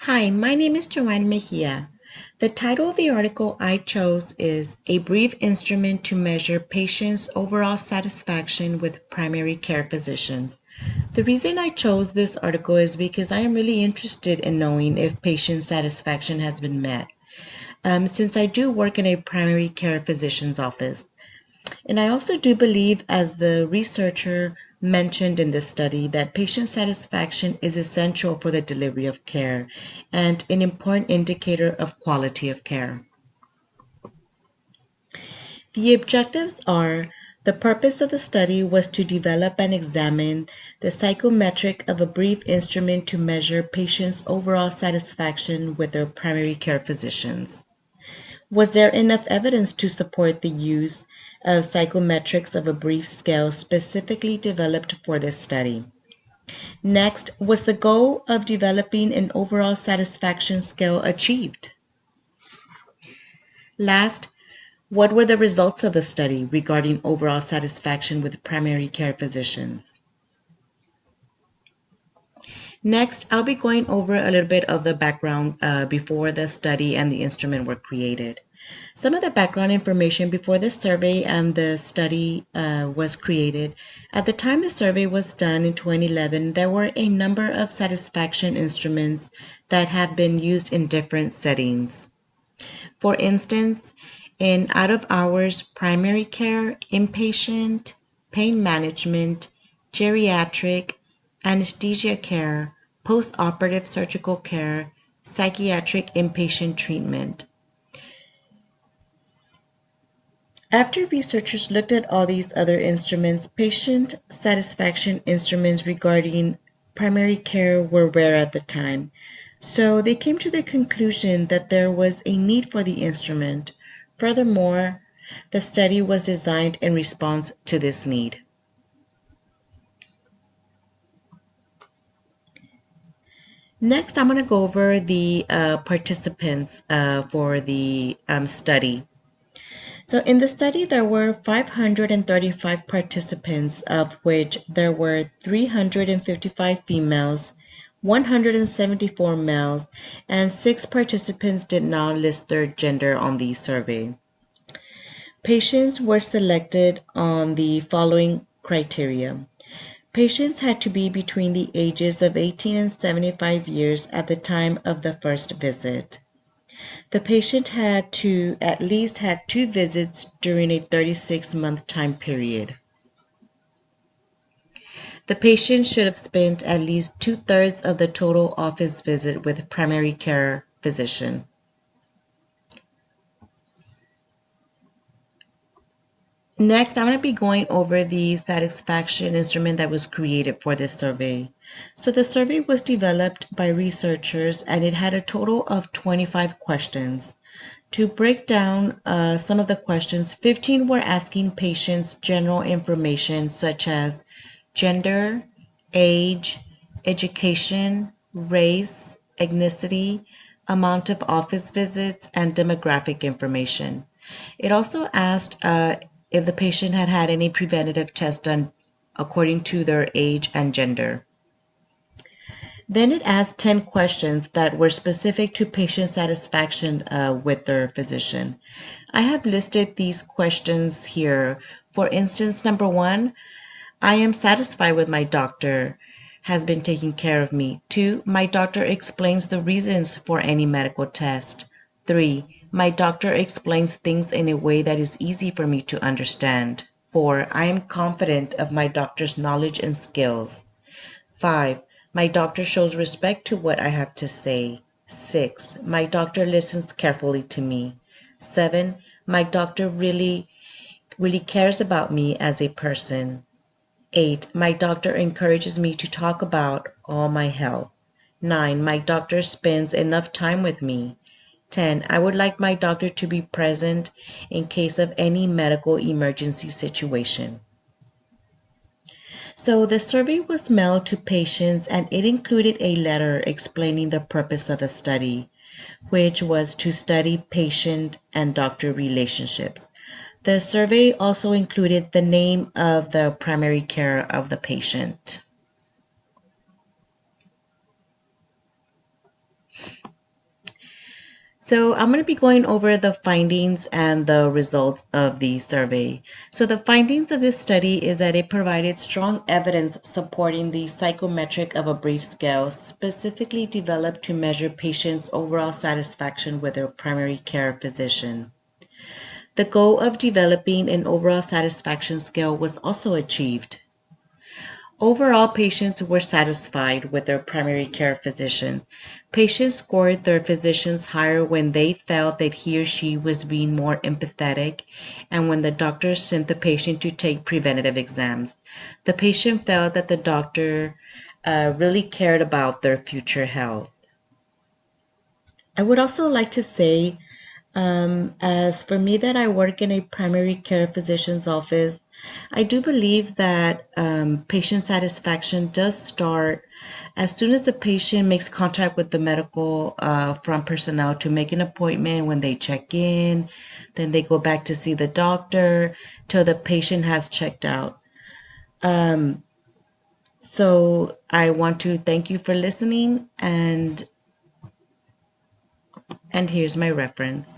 Hi, my name is Joanne Mejia. The title of the article I chose is A Brief Instrument to Measure Patients' Overall Satisfaction with Primary Care Physicians. The reason I chose this article is because I am really interested in knowing if patient satisfaction has been met, since I do work in a primary care physician's office. And I also do believe, as the researcher mentioned in this study, that patient satisfaction is essential for the delivery of care and an important indicator of quality of care. The objectives are: the purpose of the study was to develop and examine the psychometric of a brief instrument to measure patients' overall satisfaction with their primary care physicians. Was there enough evidence to support the use of psychometrics of a brief scale specifically developed for this study? Next, was the goal of developing an overall satisfaction scale achieved? Last, what were the results of the study regarding overall satisfaction with primary care physicians? Next, I'll be going over a little bit of the background before the study and the instrument were created. Some of the background information before the survey and the study was created. At the time the survey was done in 2011, there were a number of satisfaction instruments that have been used in different settings. For instance, in out-of-hours primary care, inpatient, pain management, geriatric, anesthesia care, post-operative surgical care, psychiatric inpatient treatment. After researchers looked at all these other instruments, patient satisfaction instruments regarding primary care were rare at the time. So they came to the conclusion that there was a need for the instrument. Furthermore, the study was designed in response to this need. Next, I'm going to go over the participants for the study. So in the study, there were 535 participants, of which there were 355 females, 174 males, and 6 participants did not list their gender on the survey. Patients were selected on the following criteria. Patients had to be between the ages of 18 and 75 years at the time of the first visit. The patient had to at least have 2 visits during a 36-month time period. The patient should have spent at least 2/3 of the total office visit with a primary care physician. Next, I'm going to be going over the satisfaction instrument that was created for this survey. So the survey was developed by researchers and it had a total of 25 questions. To break down some of the questions, 15 were asking patients general information such as gender, age, education, race, ethnicity, amount of office visits, and demographic information. It also asked if the patient had had any preventative tests done according to their age and gender. Then it asked 10 questions that were specific to patient satisfaction with their physician. I have listed these questions here. For instance, number 1, I am satisfied with my doctor, has been taking care of me. 2, my doctor explains the reasons for any medical test. 3, my doctor explains things in a way that is easy for me to understand. 4, I am confident of my doctor's knowledge and skills. 5, my doctor shows respect to what I have to say. 6, my doctor listens carefully to me. 7, my doctor really cares about me as a person. 8, my doctor encourages me to talk about all my health. 9, my doctor spends enough time with me. 10, I would like my doctor to be present in case of any medical emergency situation. So the survey was mailed to patients and it included a letter explaining the purpose of the study, which was to study patient and doctor relationships. The survey also included the name of the primary care of the patient. So I'm going to be going over the findings and the results of the survey. So the findings of this study is that it provided strong evidence supporting the psychometric of a brief scale, specifically developed to measure patients' overall satisfaction with their primary care physician. The goal of developing an overall satisfaction scale was also achieved. Overall, patients were satisfied with their primary care physician. Patients scored their physicians higher when they felt that he or she was being more empathetic and when the doctor sent the patient to take preventative exams. The patient felt that the doctor really cared about their future health. I would also like to say, as for me that I work in a primary care physician's office, I do believe that patient satisfaction does start as soon as the patient makes contact with the medical front personnel to make an appointment. When they check in, then they go back to see the doctor till the patient has checked out. Um, so I want to thank you for listening, and here's my reference.